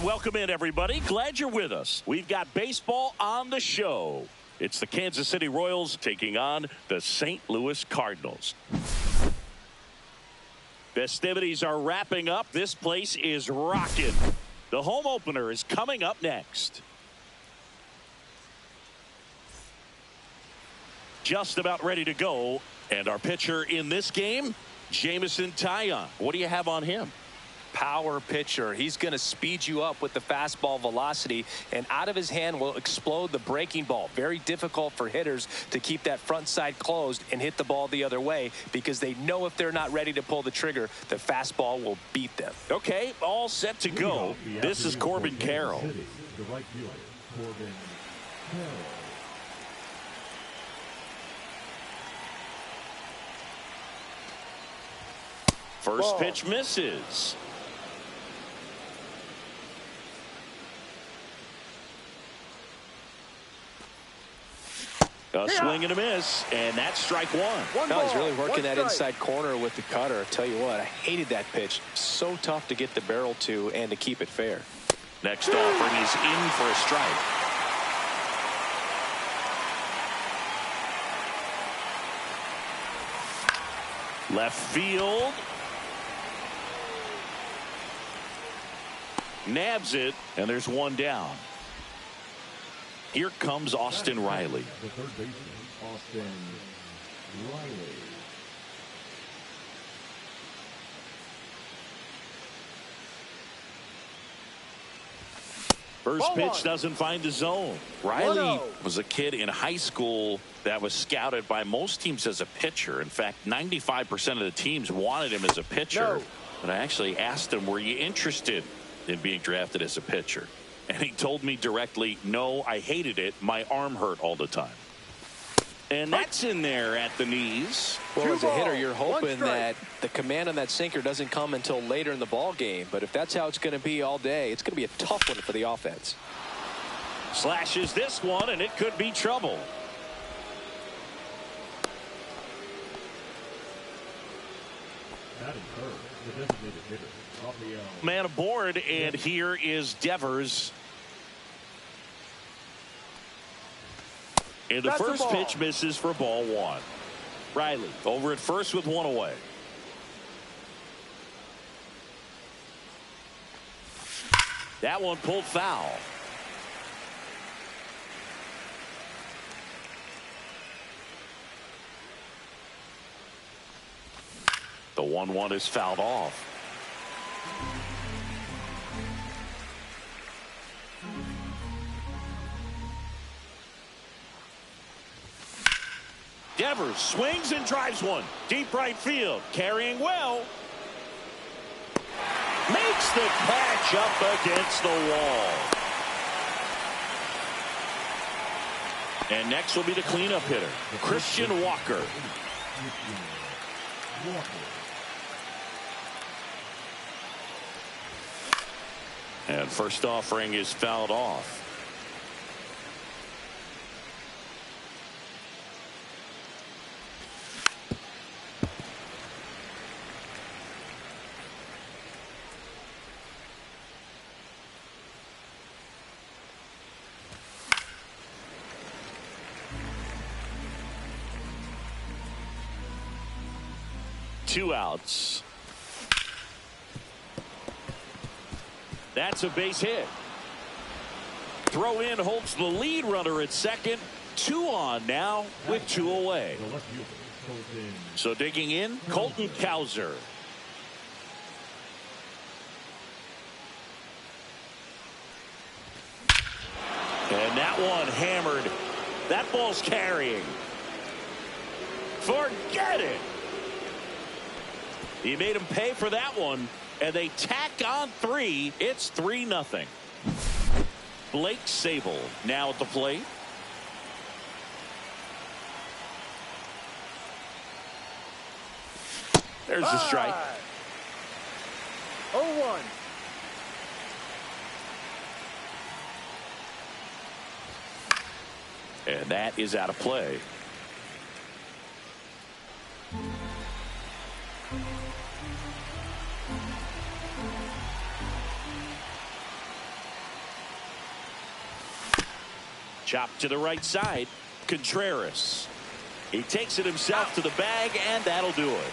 And welcome in, everybody. Glad you're with us. We've got baseball on the show. It's the Kansas City Royals taking on the St. Louis Cardinals. Festivities are wrapping up. This place is rocking. The home opener is coming up next. Just about ready to go. And our pitcher in this game, Jameson Taillon. What do you have on him? Power pitcher. He's going to speed you up with the fastball velocity, and out of his hand will explode the breaking ball. Very difficult for hitters to keep that front side closed and hit the ball the other way, because they know if they're not ready to pull the trigger, the fastball will beat them. Okay, all set to go. This is Corbin Carroll. The right fielder, Corbin Carroll. First pitch misses. A swing and a miss, and that's strike one. No, he's really working that inside corner with the cutter. I'll tell you what, I hated that pitch. So tough to get the barrel to and to keep it fair. Next offering is in for a strike. Left field. Nabs it, and there's one down. Here comes Austin Riley. The third baseman, Austin Riley. First pitch doesn't find the zone. Riley was a kid in high school that was scouted by most teams as a pitcher. In fact, 95% of the teams wanted him as a pitcher. But I actually asked him, were you interested in being drafted as a pitcher? And he told me directly, no, I hated it. My arm hurt all the time. And that's in there at the knees. Well, as a hitter, you're hoping that the command on that sinker doesn't come until later in the ball game. But if that's how it's going to be all day, it's going to be a tough one for the offense. Slashes this one, and it could be trouble. Batting third, the designated hitter, Rafael. Man aboard, and here is Devers. And the first pitch misses for ball one. Riley over at first with one away. That one pulled foul. The 1-1 is fouled off. Devers swings and drives one. Deep right field. Carrying well. Makes the catch up against the wall. And next will be the cleanup hitter, Christian Walker. And first offering is fouled off. Two outs. That's a base hit. Throw in holds the lead runner at second. Two on now with two away. So digging in, Colton Cowser. And that one hammered. That ball's carrying. Forget it. He made him pay for that one, and they tack on three. It's 3-0. Blake Sable now at the plate. There's the strike. 0-1. And that is out of play. Chop to the right side. Contreras. He takes it himself to the bag, and that'll do it.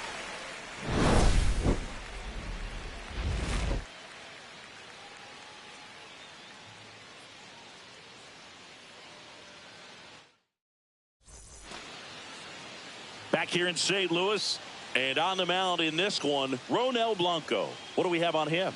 Back here in St. Louis, and on the mound in this one, Ronel Blanco. What do we have on him?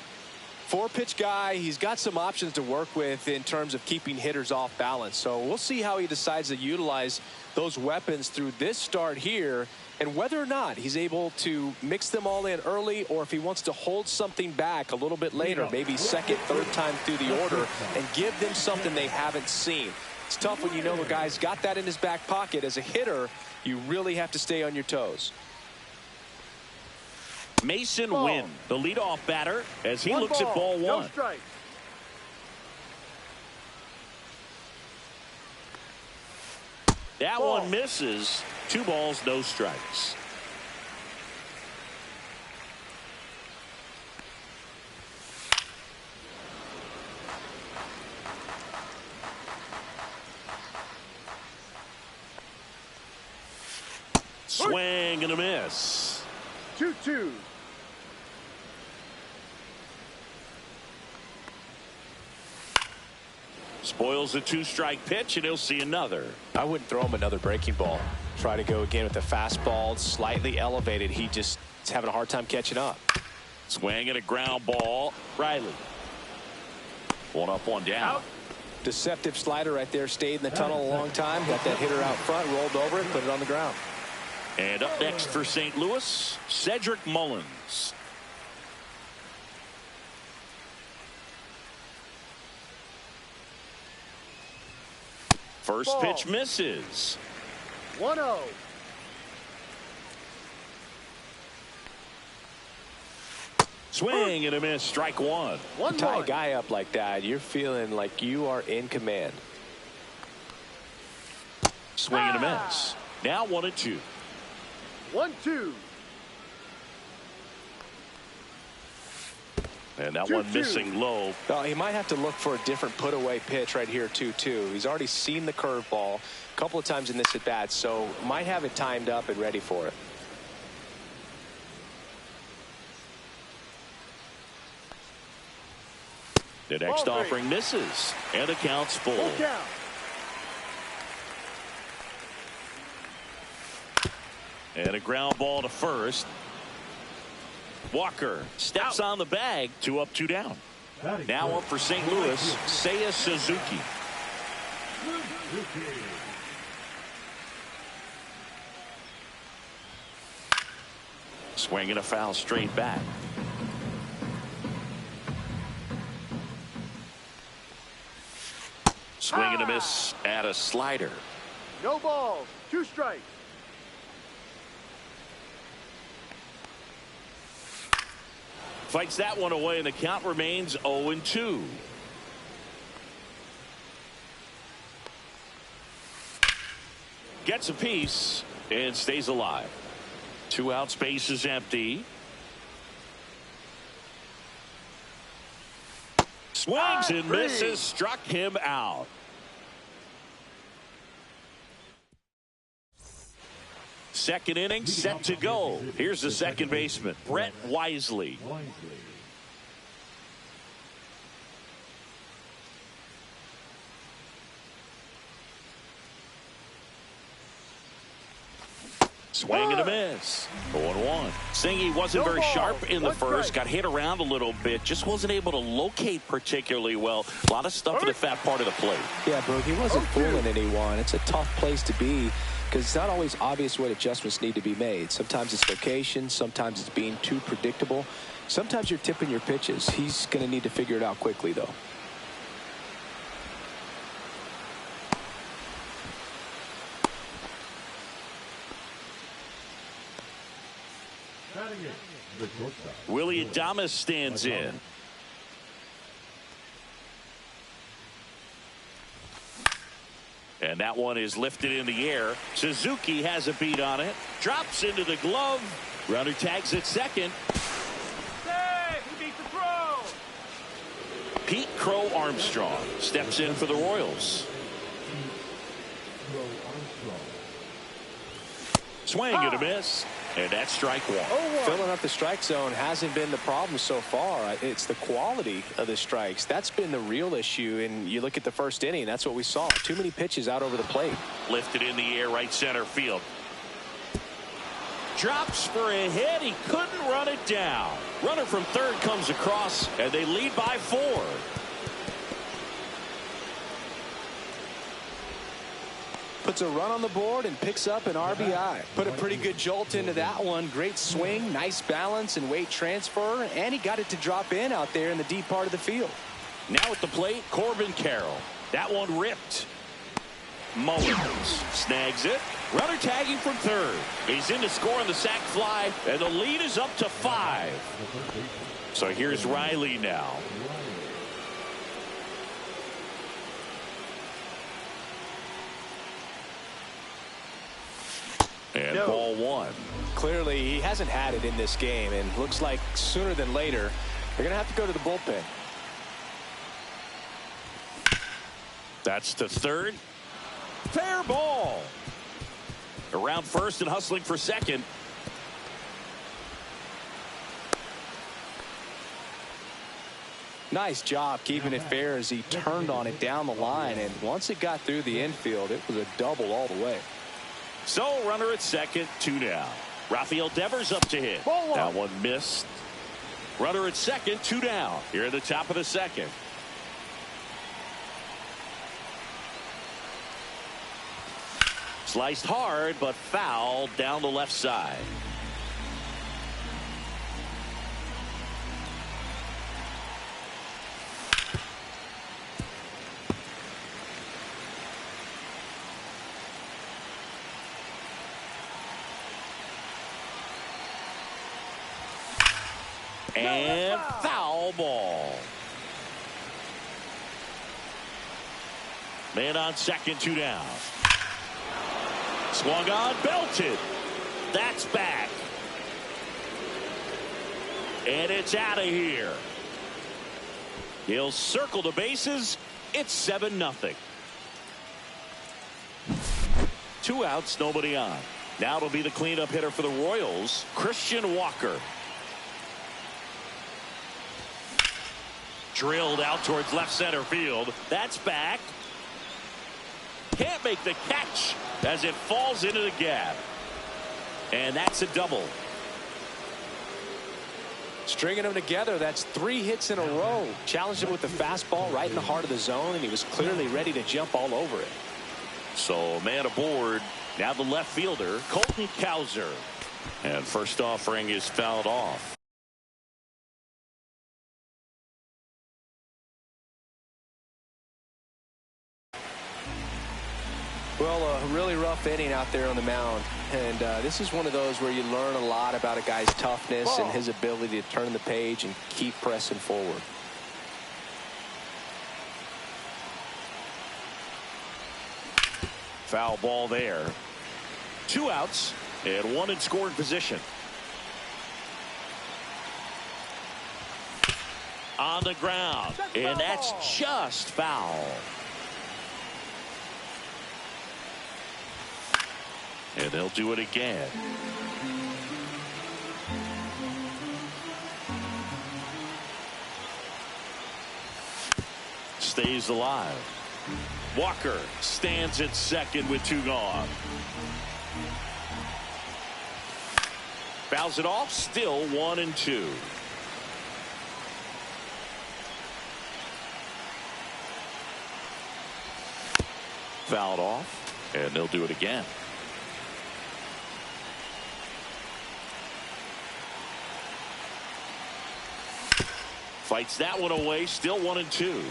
4-pitch guy. He's got some options to work with in terms of keeping hitters off balance. So we'll see how he decides to utilize those weapons through this start here, and whether or not he's able to mix them all in early, or if he wants to hold something back a little bit later, maybe second, third time through the order, and give them something they haven't seen. It's tough when you know a guy's got that in his back pocket. As a hitter, you really have to stay on your toes. Mason Wynn, the leadoff batter, as he looks at ball one. No strike. That one misses. 2 balls, no strikes. Swing and a miss. 2-2. Spoils a 2-strike pitch, and he'll see another. I wouldn't throw him another breaking ball. Try to go again with the fastball, slightly elevated. He just is having a hard time catching up. Swing and a ground ball. Riley. 1 up, 1 down. Out. Deceptive slider right there. Stayed in the tunnel a long time. Got that hitter out front, rolled over it, put it on the ground. And up next for St. Louis, Cedric Mullins. First pitch misses. 1-0. Swing and a miss. Strike one. Tie a guy up like that, you're feeling like you are in command. Swing and a miss. Now 1-2. 1-2. And that one missing low. Well, he might have to look for a different put away pitch right here 2-2. He's already seen the curveball a couple of times in this at bat, so might have it timed up and ready for it. The next offering misses, and the count's full. And a ground ball to first. Walker steps on the bag. 2 up, 2 down. Now up for St. Louis, Seiya Suzuki. Swinging a foul straight back. Swing and a miss at a slider. No balls. 2 strikes. Fights that one away, and the count remains 0-2. Gets a piece and stays alive. 2 out, space is empty. Swings and misses, struck him out. Second inning set to go. Here's the second baseman, Brett Wisely. Swing and a miss. 0-1. Singy wasn't very sharp in the first. Got hit around a little bit. Just wasn't able to locate particularly well. A lot of stuff in the fat part of the plate. Yeah, Brooke, he wasn't fooling anyone. It's a tough place to be because it's not always obvious what adjustments need to be made. Sometimes it's location. Sometimes it's being too predictable. Sometimes you're tipping your pitches. He's going to need to figure it out quickly, though. Willie Adames stands in. And that one is lifted in the air. Suzuki has a beat on it. Drops into the glove. Runner tags at second. Save! He beat the throw! Pete Crow Armstrong steps in for the Royals. Swing and a miss. And that's strike one. Filling up the strike zone hasn't been the problem so far. It's the quality of the strikes. That's been the real issue. And you look at the first inning, that's what we saw. Too many pitches out over the plate. Lifted in the air, right center field. Drops for a hit. He couldn't run it down. Runner from third comes across, and they lead by 4. Puts a run on the board and picks up an RBI. Put a pretty good jolt into that one. Great swing, nice balance and weight transfer, and he got it to drop in out there in the deep part of the field. Now at the plate, Corbin Carroll. That one ripped. Mullins snags it. Runner tagging from third. He's in to score on the sac fly, and the lead is up to 5. So here's Riley now. And ball 1. Clearly, he hasn't had it in this game, and looks like sooner than later, they're going to have to go to the bullpen. That's to third. Fair ball. Around first and hustling for second. Nice job keeping it fair as he turned on it down the line, and once it got through the infield, it was a double all the way. So runner at second, 2 down. Rafael Devers up to hit. That one missed. Runner at second, 2 down. Here at the top of the second. Sliced hard, but fouled down the left side. And foul ball. Man on second, 2 down. Swung on, belted. That's back. And it's out of here. He'll circle the bases. It's 7-0. 2 outs, nobody on. Now it'll be the cleanup hitter for the Royals, Christian Walker. Drilled out towards left center field. That's back. Can't make the catch as it falls into the gap. And that's a double. Stringing them together, that's 3 hits in a row. Challenged him with the fastball right in the heart of the zone, and he was clearly ready to jump all over it. So man aboard. Now the left fielder, Colton Cowser. And first offering is fouled off. Well, a really rough inning out there on the mound. And this is one of those where you learn a lot about a guy's toughness and his ability to turn the page and keep pressing forward. Foul ball there. 2 outs and 1 in scoring position. On the ground. And that's just foul. And they'll do it again. Stays alive. Walker stands at second with 2 gone. Fouls it off. Still 1-2. Fouled off. And they'll do it again. Fights that one away. Still 1-2.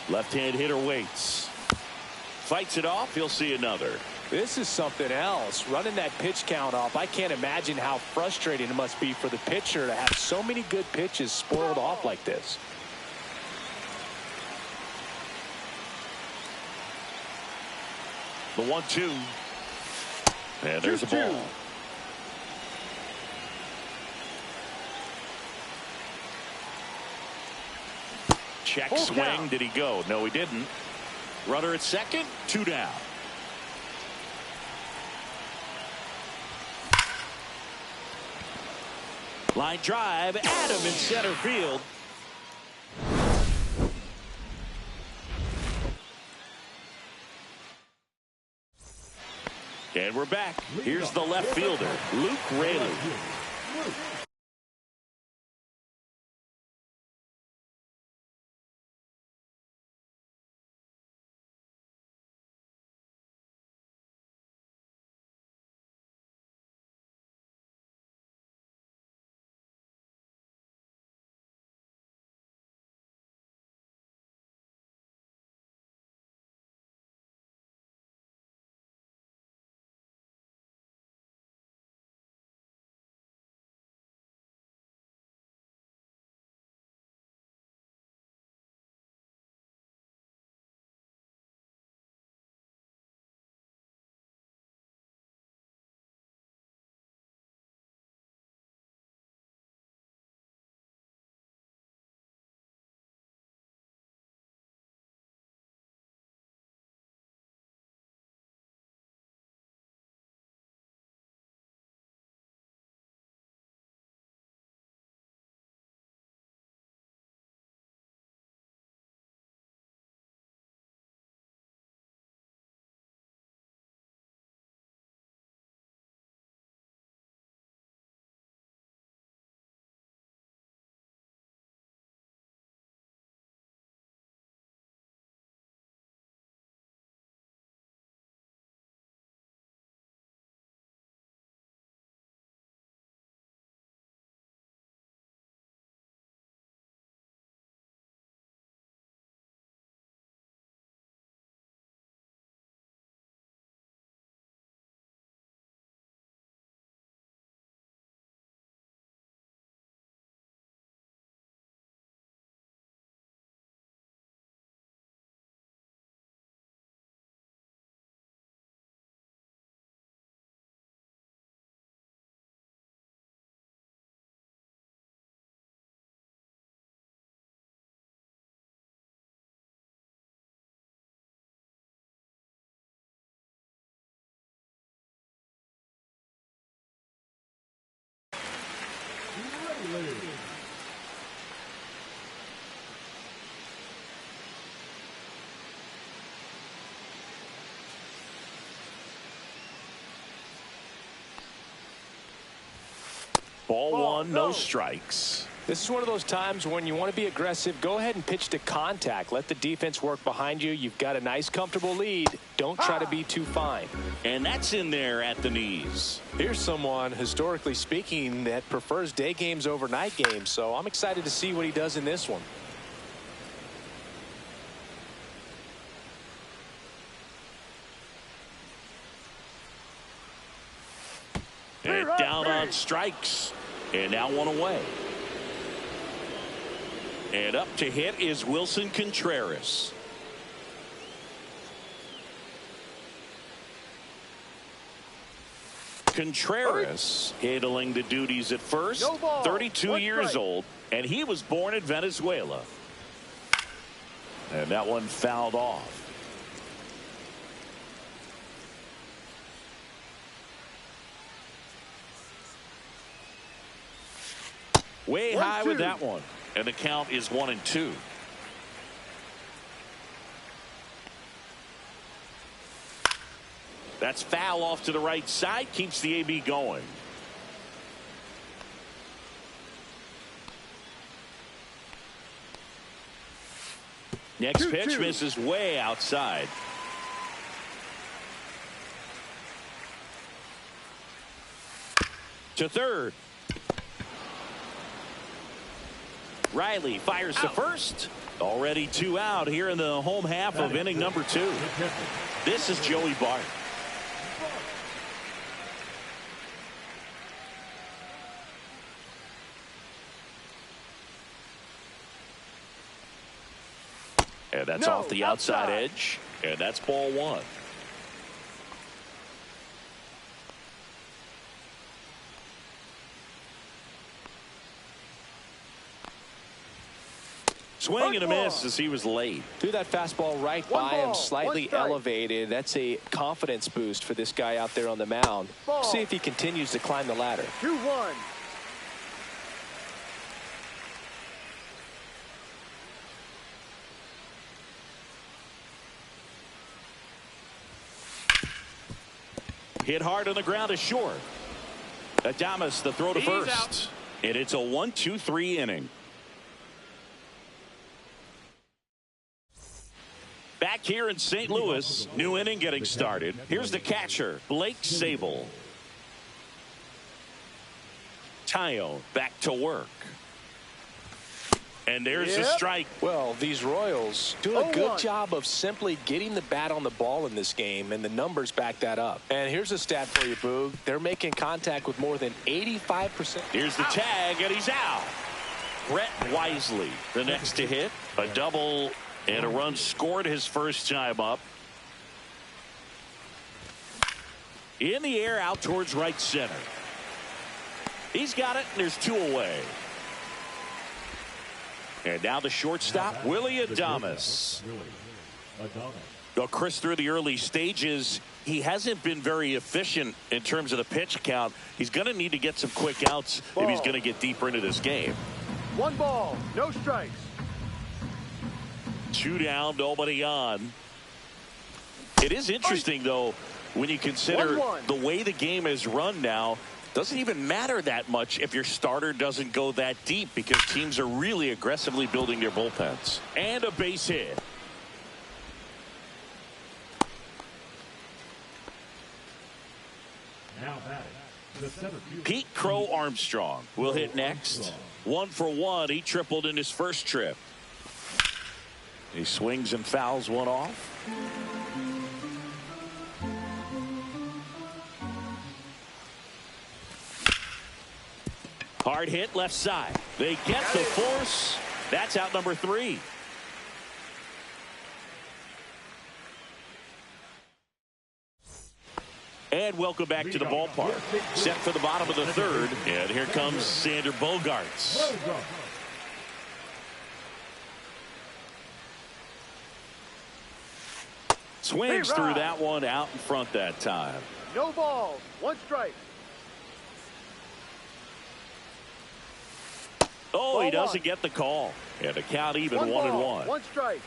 Left-hand hitter waits. Fights it off. He'll see another. This is something else. Running that pitch count off. I can't imagine how frustrating it must be for the pitcher to have so many good pitches spoiled off like this. The 1-2. And there's a ball. Check swing. Did he go? No, he didn't. Runner at second, 2 down. Line drive, Adam in center field. And we're back. Here's the left fielder, Luke Raley. Ball one, no strikes. This is one of those times when you want to be aggressive. Go ahead and pitch to contact. Let the defense work behind you. You've got a nice, comfortable lead. Don't try to be too fine. And that's in there at the knees. Here's someone, historically speaking, that prefers day games over night games. So I'm excited to see what he does in this one. And down on strikes. And now one away. And up to hit is Wilson Contreras. Contreras handling the duties at first. 32 years old, and he was born in Venezuela. And that one fouled off. Way high with that one. And the count is 1-2. That's foul off to the right side. Keeps the AB going. Next pitch misses way outside. To third. Riley fires to first. Already 2 out here in the home half of inning number 2. This is Joey Bart. And that's off the outside edge. And that's ball one. Swing and a miss as he was late. Threw that fastball right by him, slightly elevated. That's a confidence boost for this guy out there on the mound. See if he continues to climb the ladder. 2-1. Hit hard on the ground is short. Adames the throw to first. Out. And it's a 1-2-3 inning. Back here in St. Louis, new inning getting started. Here's the catcher, Blake Sable. Tayo back to work. And there's a strike. Well, these Royals doing a good job of simply getting the bat on the ball in this game, and the numbers back that up. And here's a stat for you, Boog. They're making contact with more than 85%. Here's the tag, and he's out. Brett Wisely, the next to hit. A double and a run scored his first time up. In the air, out towards right center. He's got it, and there's 2 away. And now the shortstop, Willie Adames. Well, Chris, through the early stages, he hasn't been very efficient in terms of the pitch count. He's going to need to get some quick outs if he's going to get deeper into this game. 1 ball, no strikes. 2 down, nobody on. It is interesting, though, when you consider the way the game is run now. Doesn't even matter that much if your starter doesn't go that deep, because teams are really aggressively building their bullpens. And a base hit. Now batting, the center fielder, Pete Crow Armstrong will hit next. 1 for 1. He tripled in his first trip. He swings and fouls one off. Hard hit left side. They get the force. That's out number 3. And welcome back to the ballpark. Set for the bottom of the 3rd. And here comes Sander Bogaerts. Swings through that one, out in front that time. No balls, 1 strike. Oh, he doesn't get the call. And the count even 1-1. 1 strike.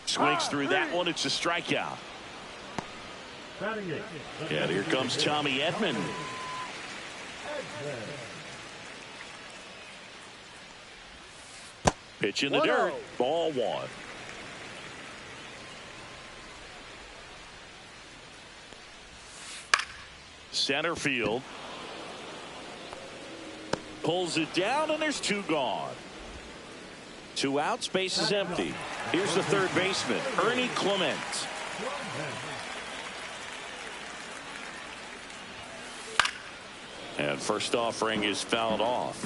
Swings through that one. It's a strikeout. And here comes Tommy Edman. Pitch in the dirt. Ball 1. Center field. Pulls it down, and there's 2 gone. 2 outs, base is empty. Here's the 3rd baseman, Ernie Clement. And first offering is fouled off.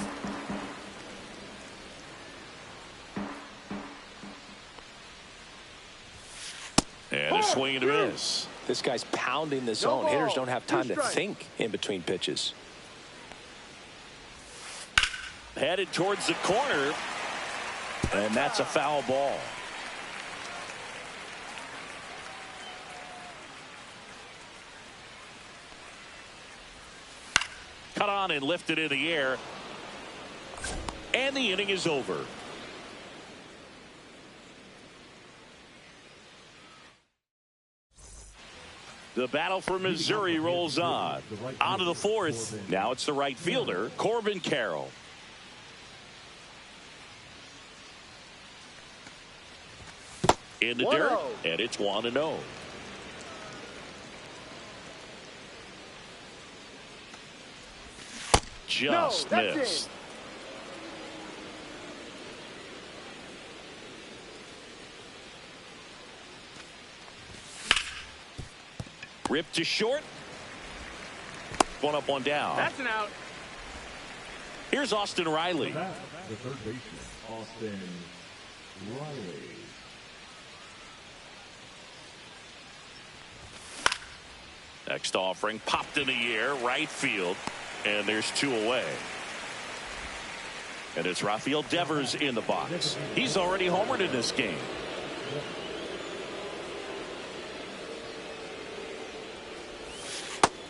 And a swing and a miss. This guy's pounding the zone. Hitters don't have time to think in between pitches. Headed towards the corner. And that's a foul ball. Cut on and lifted in the air. And the inning is over. The battle for Missouri rolls on. On to the 4th. Now it's the right fielder, Corbin Carroll. In the dirt, and it's 1-0. Just missed. Ripped to short. 1 up, 1 down. That's an out. Here's Austin Riley. the 3rd baseman, Austin Riley. Next offering popped in the air, right field, and there's 2 away. And it's Rafael Devers in the box. He's already homered in this game.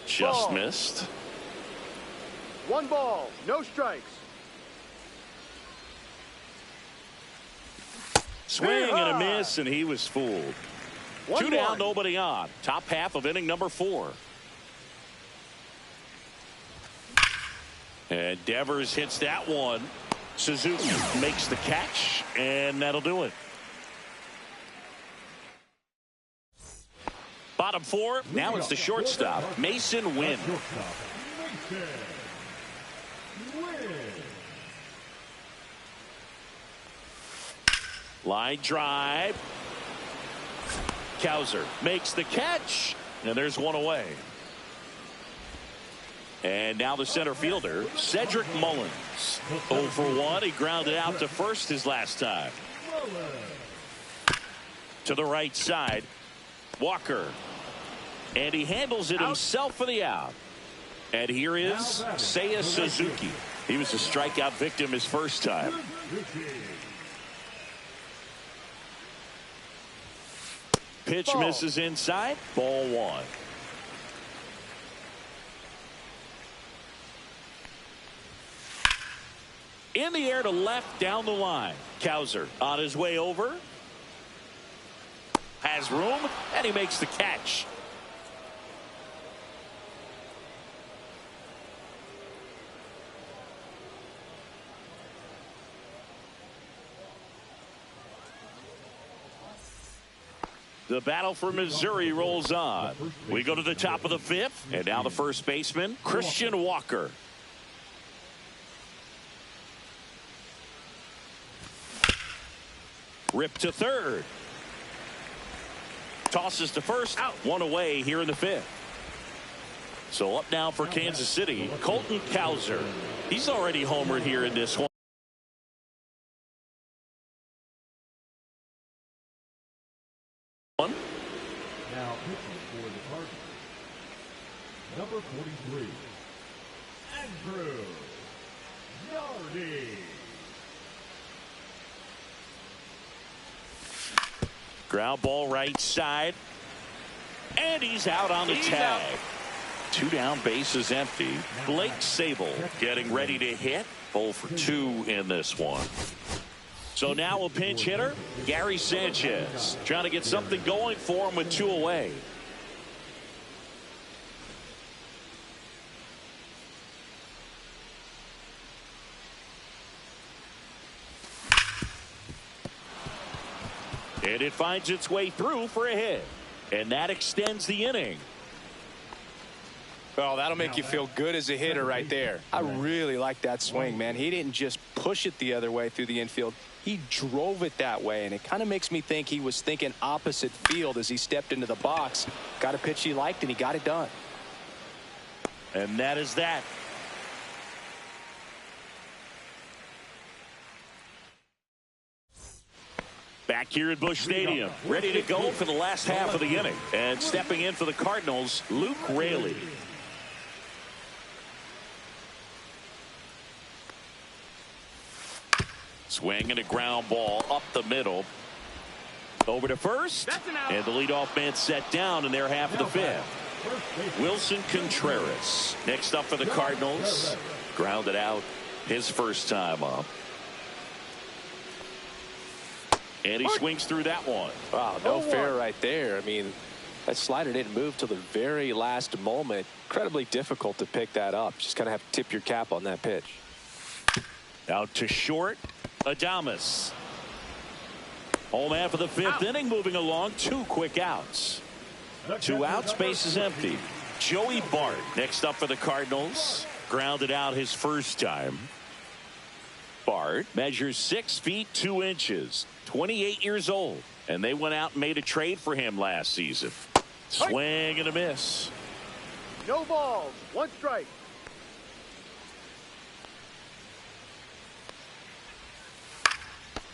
Just missed. 1 ball, no strikes. Swing and a miss, and he was fooled. 2 down, nobody on. Top half of inning number 4. And Devers hits that one. Suzuki makes the catch, and that'll do it. Bottom 4, now it's the shortstop, Mason Wynn. Line drive. Cowser makes the catch, and there's 1 away. And now the center fielder, Cedric Mullins. 0 for 1. He grounded out to first his last time. To the right side, Walker. And he handles it himself for the out. And here is Seiya Suzuki. He was a strikeout victim his first time. Pitch misses inside. Ball 1. In the air to left, down the line. Cowser on his way over. Has room, and he makes the catch. The battle for Missouri rolls on. We go to the top of the 5th, and now the first baseman, Christian Walker. Ripped to third. Tosses to first. 1 away here in the 5th. So up now for Kansas City, Colton Cowser. He's already homered here in this one. Now pitching for the Cardinals, number 43, Andrew Nardi. Ground ball right side. And he's out on the tag. 2 down, bases empty. Blake Sable getting ready to hit. 0 for 2 in this one. So now a pinch hitter, Gary Sanchez, trying to get something going for him with 2 away. And it finds its way through for a hit. And that extends the inning. Well, that'll make you feel good as a hitter right there. I really like that swing, man. He didn't just push it the other way through the infield. He drove it that way, and it kind of makes me think he was thinking opposite field as he stepped into the box. Got a pitch he liked, and he got it done. And that is that. Back here at Busch Stadium, ready to go for the last half of the inning. And stepping in for the Cardinals, Luke Raley. Swing and a ground ball up the middle. Over to first. And the leadoff man set down in their half of the 5th. Wilson Contreras. Next up for the Cardinals. Grounded out his first time up. And he swings through that one. Wow, no fair right there. I mean, that slider didn't move till the very last moment. Incredibly difficult to pick that up. Just kind of have to tip your cap on that pitch. Out to short. Adames. Home half of the 5th inning, moving along. 2 quick outs. 2 outs, base is empty. Joey Bart next up for the Cardinals. Grounded out his first time. Bart measures 6 feet 2 inches. 28 years old. And they went out and made a trade for him last season. Swing and a miss. No balls. 1 strike.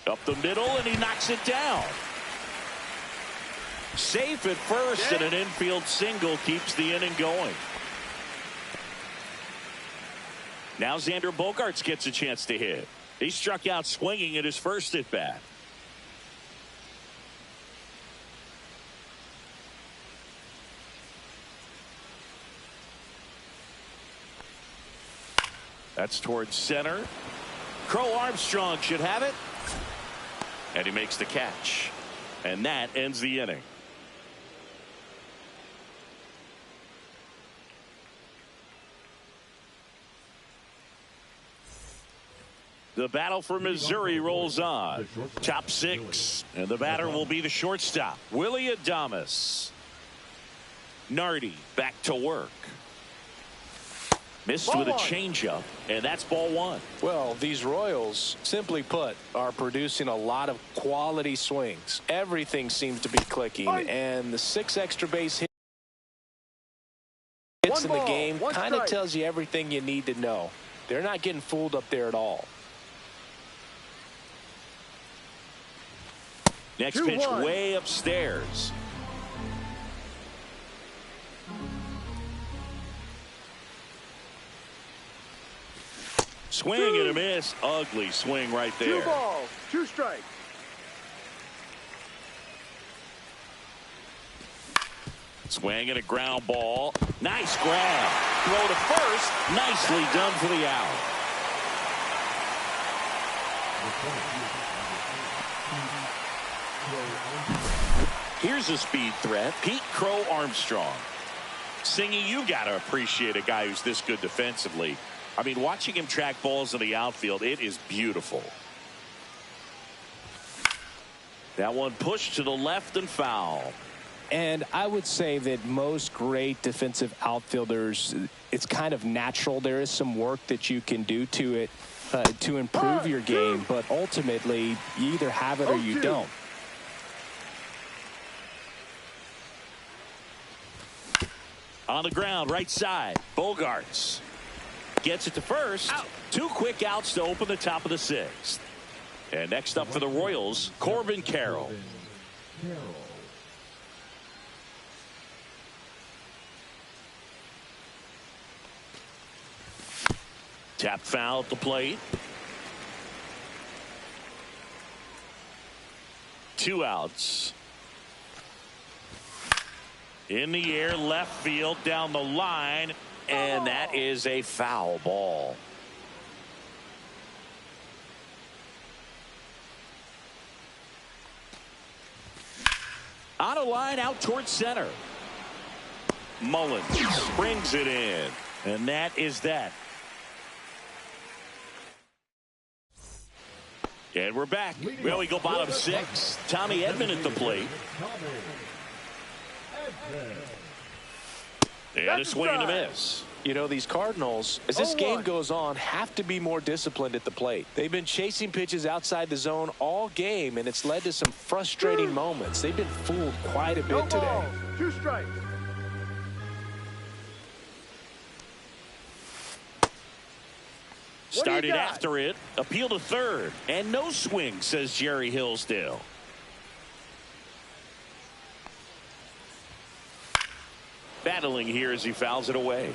Up the middle, and he knocks it down. Safe at first, and an infield single keeps the inning going. Now Xander Bogaerts gets a chance to hit. He struck out swinging at his first at bat. That's towards center. Crow Armstrong should have it. And he makes the catch. And that ends the inning. The battle for Missouri rolls on. Top six. And the batter will be the shortstop, Willie Adames. Nardi back to work. Missed with a changeup, and that's ball one. Well, these Royals, simply put, are producing a lot of quality swings. Everything seems to be clicking, and the 6 extra base hits in the game kind of tells you everything you need to know. They're not getting fooled up there at all. Next pitch way upstairs. Swing and a miss. Ugly swing right there. 2 balls, 2 strikes. Swing and a ground ball. Nice grab. Throw to first. Nicely done for the out. Here's a speed threat. Pete Crow Armstrong. Singy, you got to appreciate a guy who's this good defensively. I mean, watching him track balls in the outfield, it is beautiful. That one pushed to the left and foul. And I would say that most great defensive outfielders, it's kind of natural. There is some work that you can do to it to improve your game, but ultimately you either have it or you don't. On the ground, right side, Bogaerts. Gets it to first. Out. 2 quick outs to open the top of the 6th. And next up for the Royals, Corbin Carroll. Tap foul at the plate. 2 outs. In the air, left field, down the line. And that is a foul ball. On a line out towards center. Mullins brings it in. And that is that. And we're back. Well, we go bottom 6. Tommy Edman at the plate. And a swing and a miss. You know, these Cardinals, as this game goes on, have to be more disciplined at the plate. They've been chasing pitches outside the zone all game, and it's led to some frustrating moments. They've been fooled quite a bit today. 2 strikes. Started after it. Appeal to third. And no swing, says Jerry Hillsdale. Battling here as he fouls it away.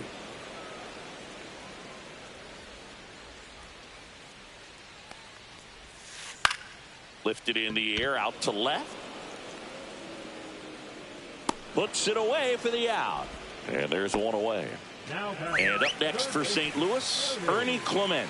Lifted in the air out to left. Puts it away for the out. And there's one away. And up next for St. Louis, Ernie Clement.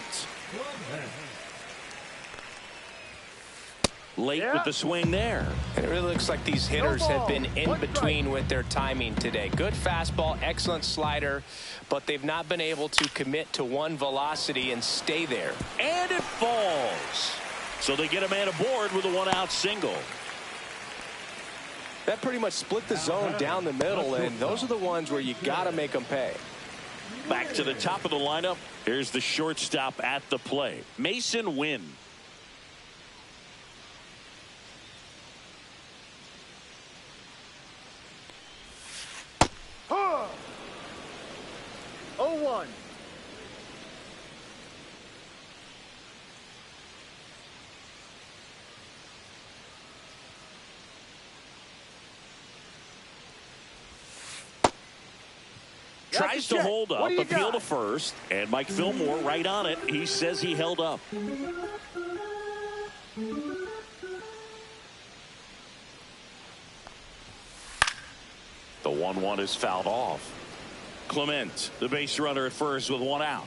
Late with the swing there. And it really looks like these hitters have been in between with their timing today. Good fastball, excellent slider, but they've not been able to commit to one velocity and stay there. And it falls. So they get a man aboard with a 1-out single. That pretty much split the zone down the middle, and those are the ones where you got to make them pay. Back to the top of the lineup. Here's the shortstop at the plate, Mason Wynn. Huh. 0-1. Tries to hold up, appeal to first, and Mike Fillmore right on it. He says he held up. The 1-1 is fouled off. Clement, the base runner at first with one out.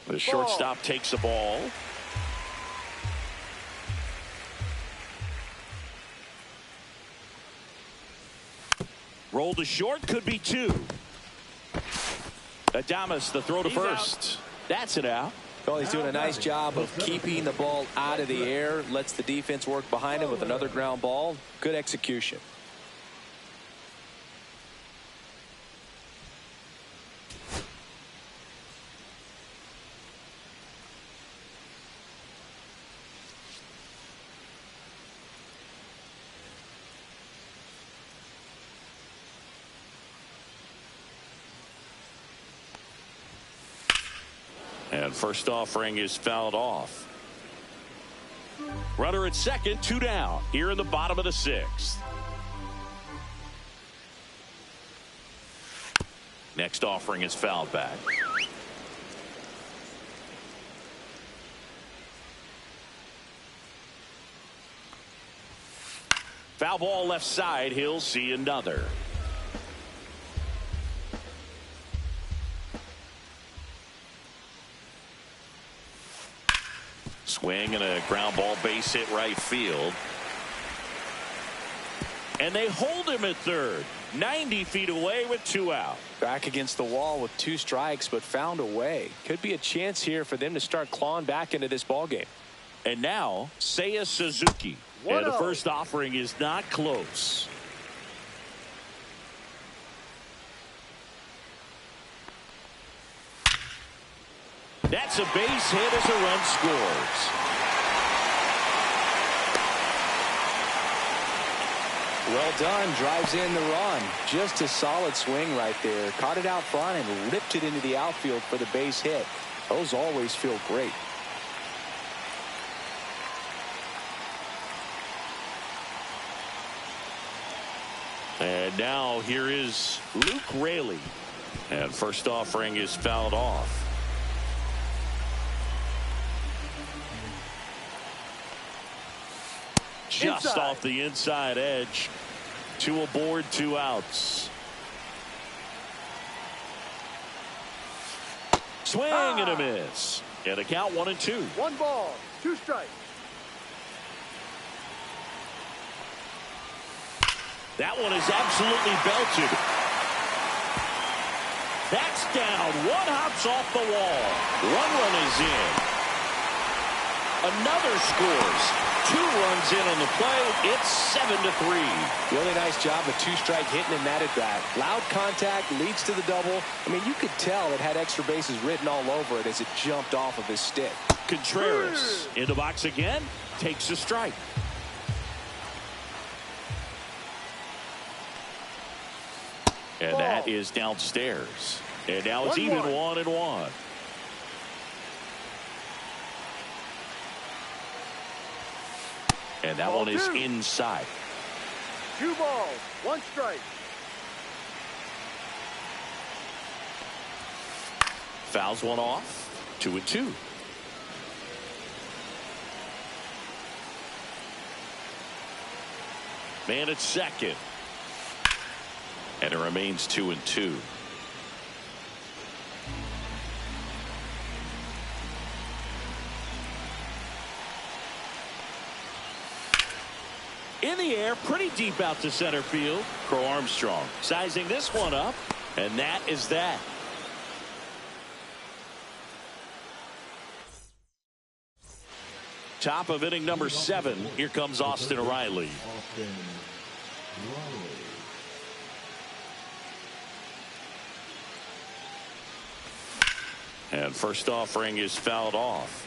The shortstop takes the ball. Roll to short, could be two. Adames, the throw to first. That's it out. Well, he's doing a nice job of keeping the ball out of the air. Lets the defense work behind him with another ground ball. Good execution. And first offering is fouled off. Runner at second, 2 down here in the bottom of the 6th. Next offering is fouled back. Foul ball left side. He'll see another. Swing and a ground ball base hit right field. And they hold him at third. 90 feet away with 2 out. Back against the wall with 2 strikes, but found a way. Could be a chance here for them to start clawing back into this ball game. And now Seiya Suzuki. And the first offering is not close. That's a base hit as a run scores. Well done. Drives in the run. Just a solid swing right there. Caught it out front and ripped it into the outfield for the base hit. Those always feel great. And now here is Luke Raley. And first offering is fouled off. Just inside. Off the inside edge. 2 aboard, 2 outs. Swing and a miss. And a count 1-2. 1 ball, 2 strikes. That one is absolutely belted. That's down. 1 hops off the wall. 1 run is in. Another scores. 2 runs in on the play. It's 7-3. Really nice job of 2-strike hitting in that at bat. Loud contact leads to the double. I mean, you could tell it had extra bases written all over it as it jumped off of his stick. Contreras in the box again. Takes a strike. And that is downstairs. And now it's even 1-1. And that one is inside. 2 balls, 1 strike. Fouls one off. 2-2. Man at second. And it remains 2-2. In the air, pretty deep out to center field. Crow Armstrong sizing this one up, and that is that. Top of inning number 7. Here comes Austin Riley. And first offering is fouled off.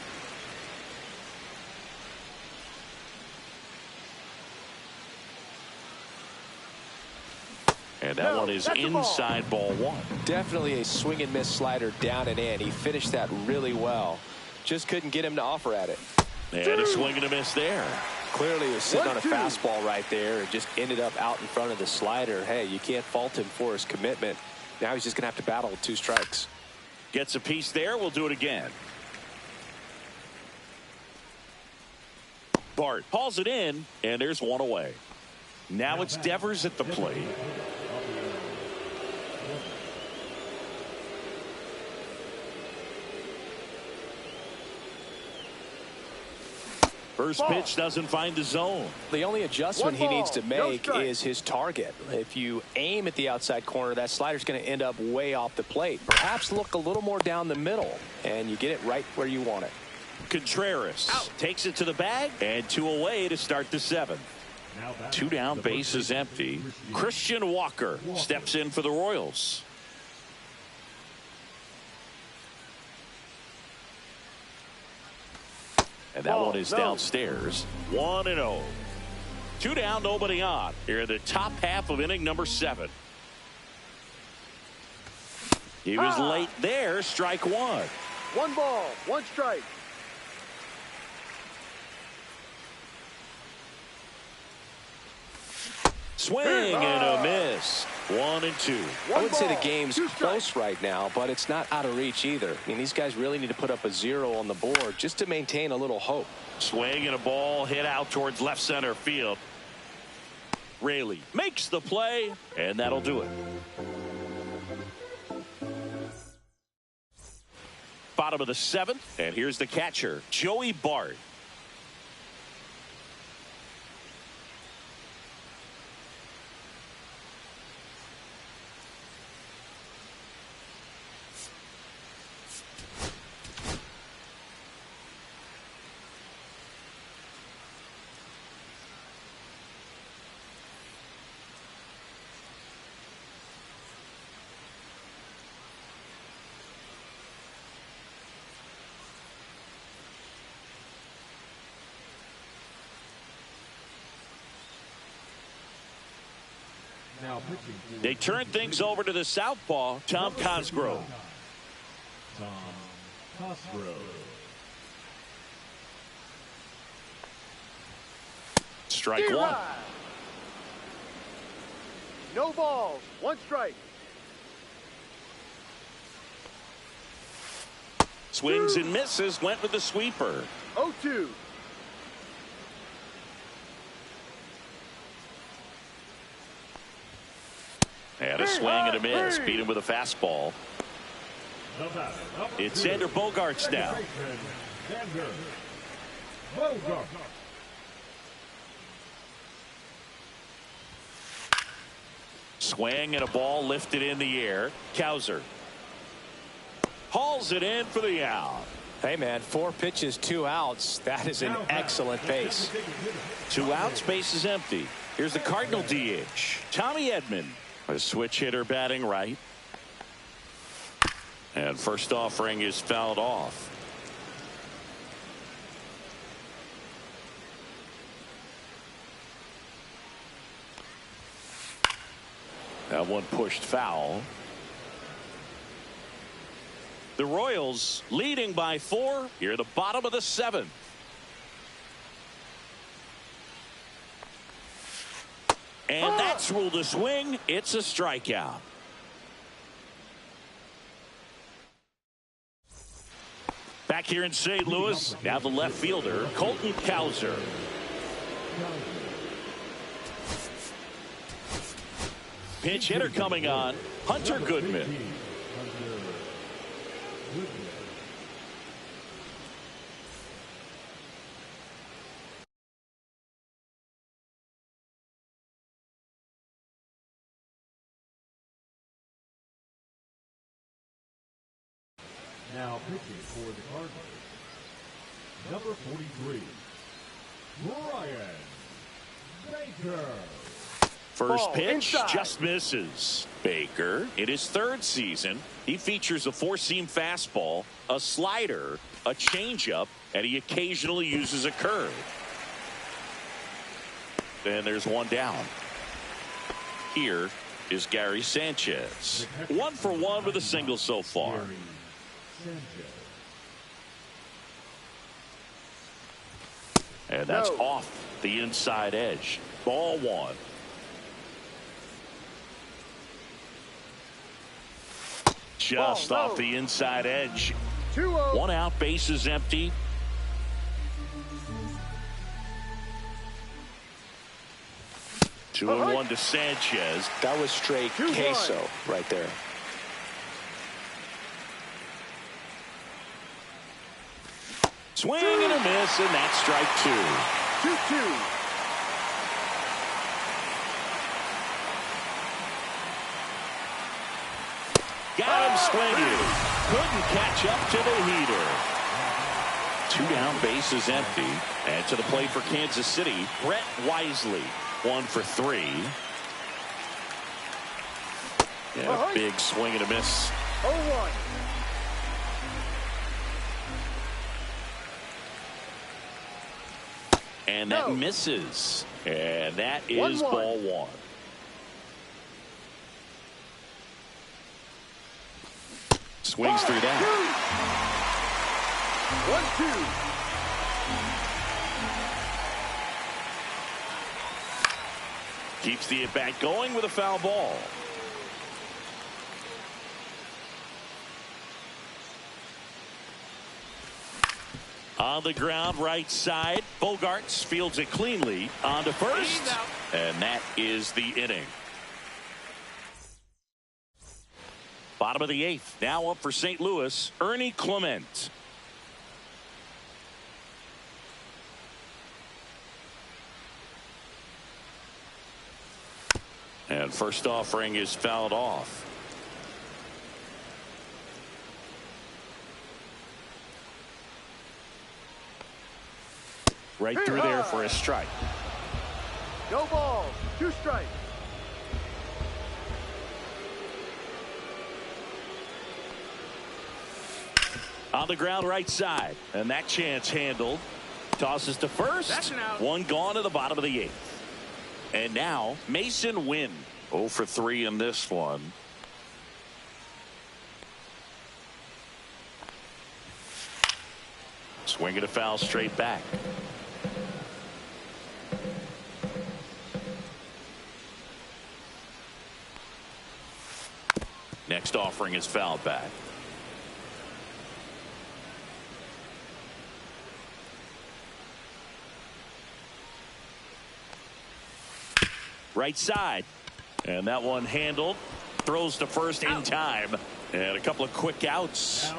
And that one is inside ball 1. Definitely a swing and miss slider down and in. He finished that really well. Just couldn't get him to offer at it. And a swing and a miss there. Clearly he was sitting on a 1-2. fastball right there and just ended up out in front of the slider. Hey, you can't fault him for his commitment. Now he's just going to have to battle with 2 strikes. Gets a piece there. We'll do it again. Bart hauls it in, and there's 1 away. Now it's Devers at the plate. First pitch doesn't find the zone. The only adjustment he needs to make No is his target. If you aim at the outside corner, that slider's going to end up way off the plate. Perhaps look a little more down the middle, and you get it right where you want it. Contreras takes it to the bag, and 2 away to start the 7th. 2 down, base is empty. Christian Walker steps in for the Royals. And that one is downstairs. 1-0. 2 down, nobody on. Here in the top half of inning number 7. He was late there. Strike 1. 1 ball, 1 strike. Swing and a miss. 1-2. I wouldn't say the game's close right now, but it's not out of reach either. I mean, these guys really need to put up a 0 on the board just to maintain a little hope. Swing and a ball hit out towards left center field. Raley makes the play, and that'll do it. Bottom of the 7th, and here's the catcher, Joey Bart. They turn things over to the southpaw, Tom Cosgrove. Tom Cosgrove. Strike 1. No balls, 1 strike. Swings and misses, went with the sweeper. 0-2. And a swing and a miss. Beat him with a fastball. It's Xander Bogaerts now. Xander Bogaerts. Swing and a ball lifted in the air. Cowser hauls it in for the out. Hey, man, 4 pitches, 2 outs. That is an excellent pace. 2 outs, base is empty. Here's the Cardinal DH, Tommy Edman. A switch hitter batting right. And first offering is fouled off. That one pushed foul. The Royals leading by 4 here at the bottom of the 7th. And that's ruled a swing. It's a strikeout. Back here in St. Louis, now the left fielder, Colton Cowser. Pinch hitter coming on, Hunter Goodman. Now pitching for the Cardinals, number 43, Brian Baker. First pitch just misses. Baker, in his 3rd season, he features a 4-seam fastball, a slider, a changeup, and he occasionally uses a curve. And there's 1 down. Here is Gary Sanchez. 1 for 1 with a single so far. And that's off. the inside edge. Ball one. Just off the inside edge. 2-0. 1 out, bases empty. Two and one to Sanchez. That was straight queso right there. Swing and a miss, and that's strike two. 2-2. Got him swinging. Couldn't catch up to the heater. 2 down, bases empty. And to the plate for Kansas City, Brett Wisely. 1 for 3. Yeah, big swing and a miss. 0-1. And that misses. And that is 1-1. ball one. Swings through that. 1-2. Keeps the at-bat going with a foul ball. On the ground, right side. Bogarts fields it cleanly on to first. And that is the inning. Bottom of the 8th. Now up for St. Louis, Ernie Clement. And first offering is fouled off. Right through there for a strike. No balls. 2 strikes. On the ground, right side. And that chance handled. Tosses to first. 1 gone to the bottom of the 8th. And now Mason Wynn. 0 for 3 in this one. Swinging a foul straight back. Next offering is fouled back. Right side. And that one handled. Throws to first in time. And a couple of quick outs.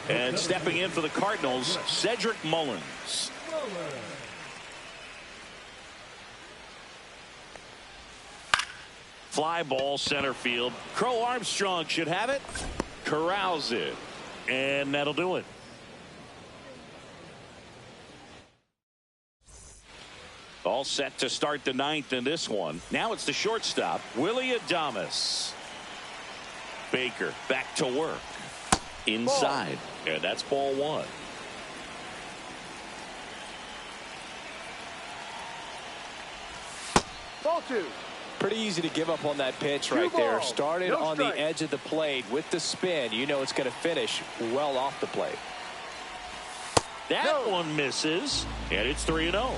And stepping in for the Cardinals, Cedric Mullins. Fly ball center field. Crow Armstrong should have it. Corrals it. And that'll do it. All set to start the 9th in this one. Now it's the shortstop, Willie Adames. Baker back to work. Inside. Ball. And that's ball one. Ball 2. Pretty easy to give up on that pitch right there. Started on the edge of the plate with the spin. You know it's going to finish well off the plate. That one misses. And it's 3-0.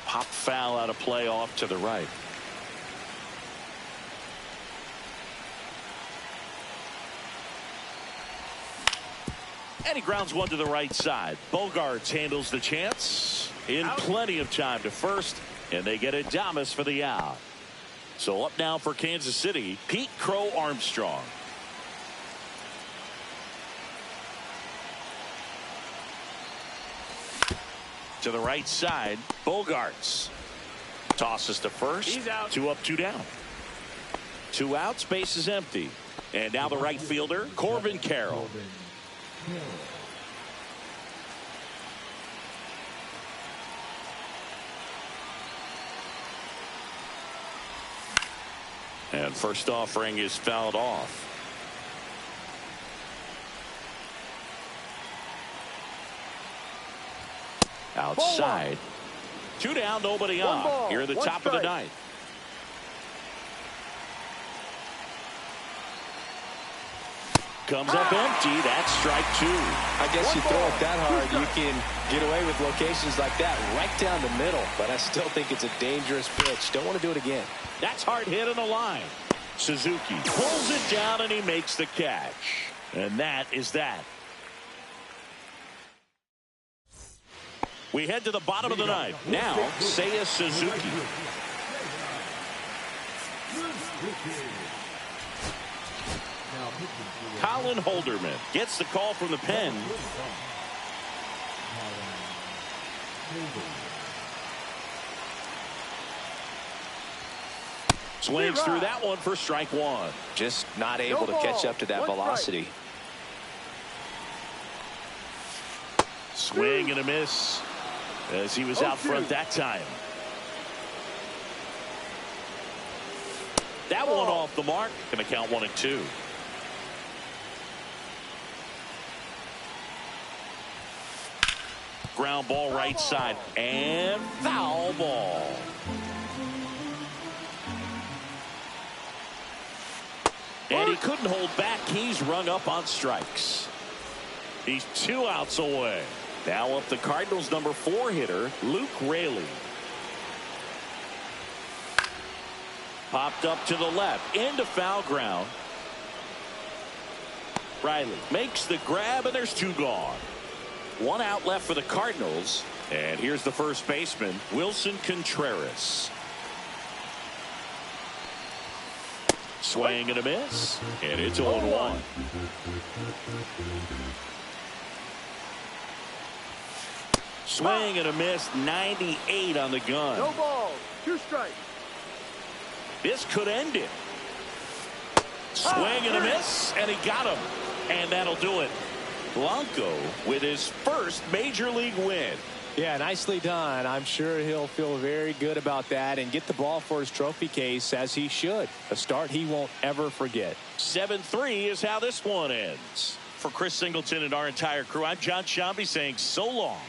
Pop foul out of play off to the right. And he grounds one to the right side. Bogarts handles the chance in plenty of time to first, and they get Adames for the out. So up now for Kansas City, Pete Crow Armstrong. To the right side, Bogarts tosses to first. 2 up, 2 down. 2 outs, base is empty. And now the right fielder, Corbin Carroll. And first offering is fouled off. Outside. 2 down, nobody on. Here at the top of the 9th. comes up empty. That's strike 2. I guess you throw it that hard, you can get away with locations like that right down the middle. But I still think it's a dangerous pitch. Don't want to do it again. That's hard hit on the line. Suzuki pulls it down and he makes the catch. And that is that. We head to the bottom of the ninth. Now, Seiya Suzuki. Colin Holderman gets the call from the pen. Swings through that one for strike 1. Just not able to catch up to that velocity. Swing and a miss as he was out front that time. That one off the mark. Going to count 1-2. Ground ball right side and foul ball. And he couldn't hold back. He's rung up on strikes. He's 2 outs away. Now up the Cardinals' number 4 hitter, Luke Raley. Popped up to the left into foul ground. Riley makes the grab and there's 2 gone. 1 out left for the Cardinals. And here's the first baseman, Wilson Contreras. Swing and a miss. And it's 0-1. Swing and a miss. 98 on the gun. No balls. 2 strikes. This could end it. Swing and a miss. And he got him. And that'll do it. Blanco with his first major league win. Yeah, nicely done. I'm sure he'll feel very good about that and get the ball for his trophy case, as he should. A start he won't ever forget. 7-3 is how this one ends. For Chris Singleton and our entire crew, I'm John Shambi saying so long.